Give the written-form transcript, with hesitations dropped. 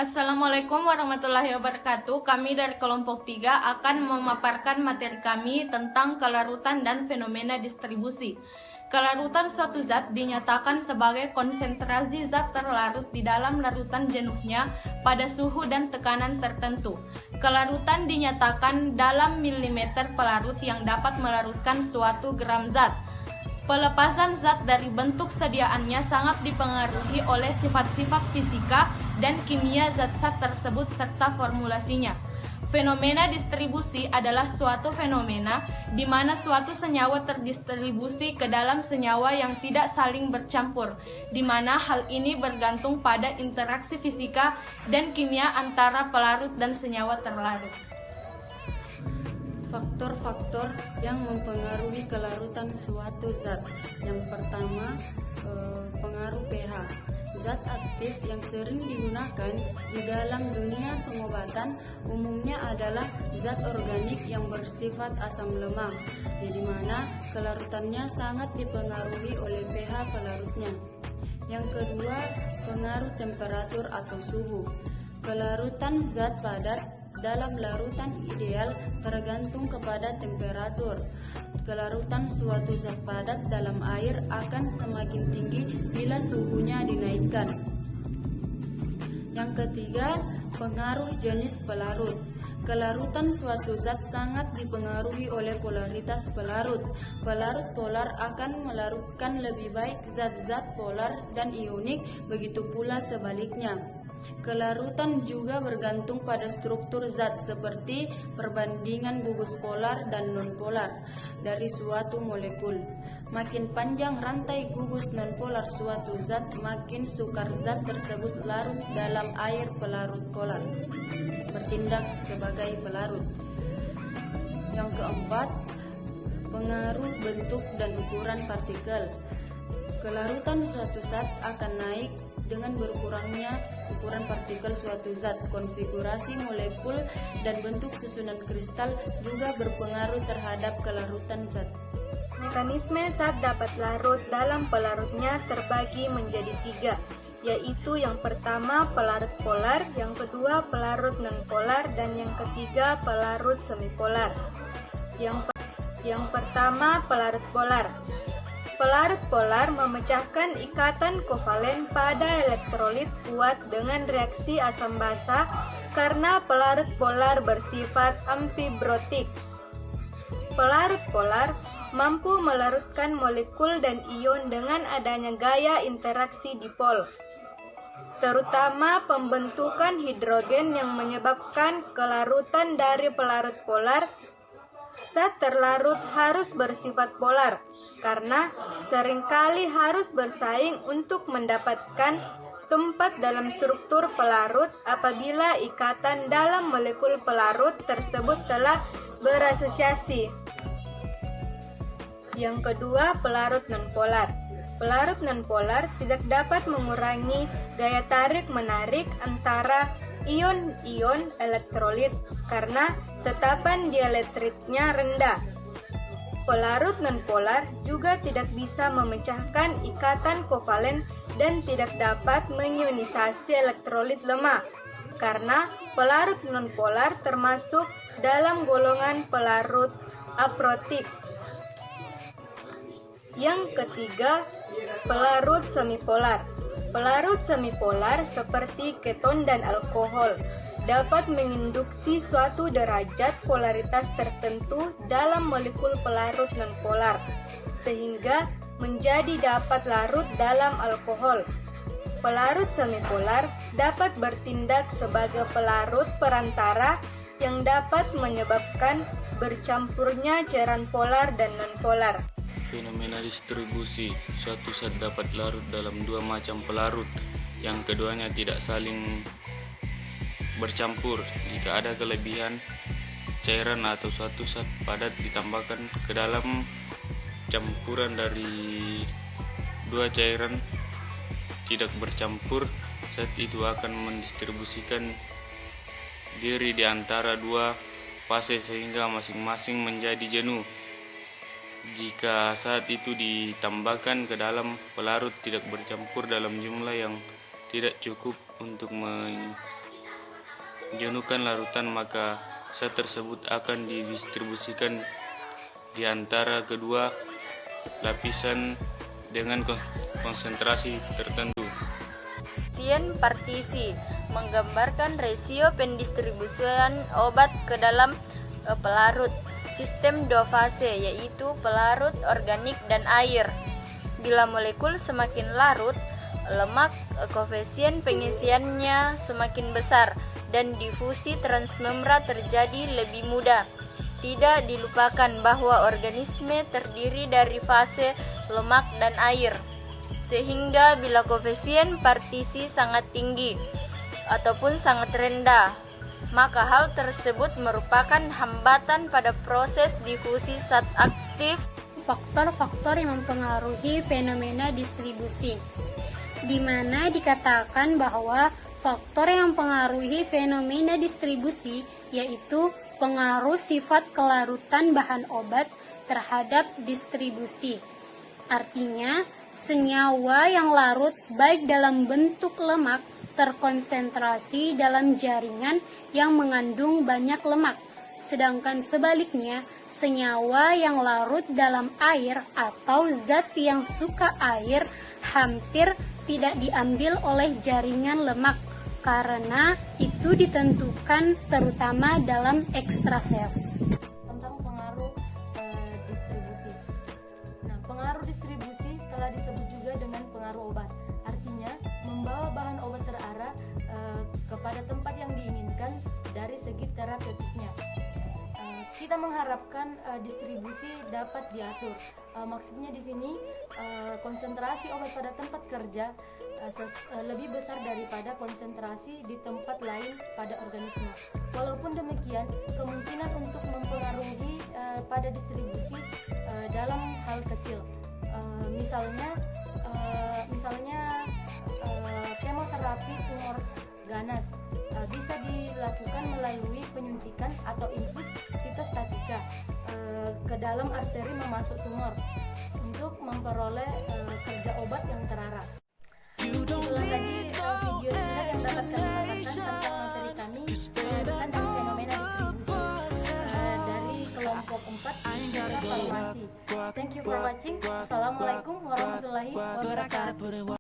Assalamualaikum warahmatullahi wabarakatuh. Kami dari kelompok 3 akan memaparkan materi kami tentang kelarutan dan fenomena distribusi. Kelarutan suatu zat dinyatakan sebagai konsentrasi zat terlarut di dalam larutan jenuhnya pada suhu dan tekanan tertentu. Kelarutan dinyatakan dalam milimeter pelarut yang dapat melarutkan suatu gram zat. Pelepasan zat dari bentuk sediaannya sangat dipengaruhi oleh sifat-sifat fisika dan kimia zat-zat tersebut serta formulasinya. Fenomena distribusi adalah suatu fenomena di mana suatu senyawa terdistribusi ke dalam senyawa yang tidak saling bercampur, di mana hal ini bergantung pada interaksi fisika dan kimia antara pelarut dan senyawa terlarut. Faktor-faktor yang mempengaruhi kelarutan suatu zat. Yang pertama, pengaruh pH. Zat aktif yang sering digunakan di dalam dunia pengobatan umumnya adalah zat organik yang bersifat asam lemak, di mana kelarutannya sangat dipengaruhi oleh pH pelarutnya. Yang kedua, pengaruh temperatur atau suhu. Kelarutan zat padat dalam larutan ideal tergantung kepada temperatur. Kelarutan suatu zat padat dalam air akan semakin tinggi bila suhunya dinaikkan. Yang ketiga, pengaruh jenis pelarut. Kelarutan suatu zat sangat dipengaruhi oleh polaritas pelarut. Pelarut polar akan melarutkan lebih baik zat-zat polar dan ionik, begitu pula sebaliknya. Kelarutan juga bergantung pada struktur zat seperti perbandingan gugus polar dan nonpolar dari suatu molekul. Makin panjang rantai gugus nonpolar suatu zat, makin sukar zat tersebut larut dalam air pelarut polar, bertindak sebagai pelarut. Yang keempat, pengaruh bentuk dan ukuran partikel. Kelarutan suatu zat akan naik dengan berkurangnya ukuran partikel suatu zat. Konfigurasi molekul dan bentuk susunan kristal juga berpengaruh terhadap kelarutan zat. Mekanisme zat dapat larut dalam pelarutnya terbagi menjadi 3, yaitu yang pertama pelarut polar, yang kedua pelarut nonpolar, dan yang ketiga pelarut semipolar. Yang pertama pelarut polar. Pelarut polar memecahkan ikatan kovalen pada elektrolit kuat dengan reaksi asam basa karena pelarut polar bersifat amfibrotik. Pelarut polar mampu melarutkan molekul dan ion dengan adanya gaya interaksi dipol, terutama pembentukan hidrogen yang menyebabkan kelarutan dari pelarut polar. Zat terlarut harus bersifat polar karena seringkali harus bersaing untuk mendapatkan tempat dalam struktur pelarut apabila ikatan dalam molekul pelarut tersebut telah berasosiasi. Yang kedua, pelarut nonpolar. Pelarut nonpolar tidak dapat mengurangi gaya tarik-menarik antara ion-ion elektrolit karena tetapan dielektriknya rendah. Pelarut nonpolar juga tidak bisa memecahkan ikatan kovalen dan tidak dapat meionisasi elektrolit lemah karena pelarut nonpolar termasuk dalam golongan pelarut aprotik. Yang ketiga, pelarut semipolar. Pelarut semipolar seperti keton dan alkohol dapat menginduksi suatu derajat polaritas tertentu dalam molekul pelarut nonpolar, sehingga menjadi dapat larut dalam alkohol. Pelarut semipolar dapat bertindak sebagai pelarut perantara yang dapat menyebabkan bercampurnya cairan polar dan nonpolar. Fenomena distribusi. Suatu zat dapat larut dalam dua macam pelarut, yang keduanya tidak saling bercampur. Jika ada kelebihan cairan atau suatu zat padat ditambahkan ke dalam campuran dari dua cairan tidak bercampur, zat itu akan mendistribusikan diri di antara dua fase sehingga masing-masing menjadi jenuh. Jika saat itu ditambahkan ke dalam pelarut tidak bercampur dalam jumlah yang tidak cukup untuk jenuhkan larutan, maka zat tersebut akan didistribusikan di antara kedua lapisan dengan konsentrasi tertentu. Koefisien partisi menggambarkan rasio pendistribusian obat ke dalam pelarut. Sistem dua fase, yaitu pelarut organik dan air. Bila molekul semakin larut, lemak, koefisien pengisiannya semakin besar dan difusi transmembran terjadi lebih mudah. Tidak dilupakan bahwa organisme terdiri dari fase lemak dan air, sehingga bila koefisien partisi sangat tinggi ataupun sangat rendah, maka hal tersebut merupakan hambatan pada proses difusi zat aktif. Faktor-faktor yang mempengaruhi fenomena distribusi, di mana dikatakan bahwa faktor yang mempengaruhi fenomena distribusi yaitu pengaruh sifat kelarutan bahan obat terhadap distribusi. Artinya, senyawa yang larut baik dalam bentuk lemak terkonsentrasi dalam jaringan yang mengandung banyak lemak, sedangkan sebaliknya, senyawa yang larut dalam air atau zat yang suka air hampir tidak diambil oleh jaringan lemak, karena itu ditentukan terutama dalam ekstrasel. Tentang pengaruh distribusi. Nah, pengaruh distribusi telah disebut juga dengan pengaruh obat. Artinya, membawa bahan obat terarah kepada tempat yang diinginkan dari segi terapeutiknya. Kita mengharapkan distribusi dapat diatur. Maksudnya di sini konsentrasi obat pada tempat kerja lebih besar daripada konsentrasi di tempat lain pada organisme. Walaupun demikian, kemungkinan untuk mempengaruhi pada distribusi dalam hal kecil. Misalnya kemoterapi tumor ganas bisa dilakukan melalui penyuntikan atau infus sitostatika ke dalam arteri memasuk tumor untuk memperoleh kerja obat yang terarah. Itulah tadi video singkat yang dapat kami sampaikan tentang materi kami tentang fenomena distribusi dari kelompok 4 farmasi. Thank you for watching. Assalamualaikum warahmatullahi wabarakatuh.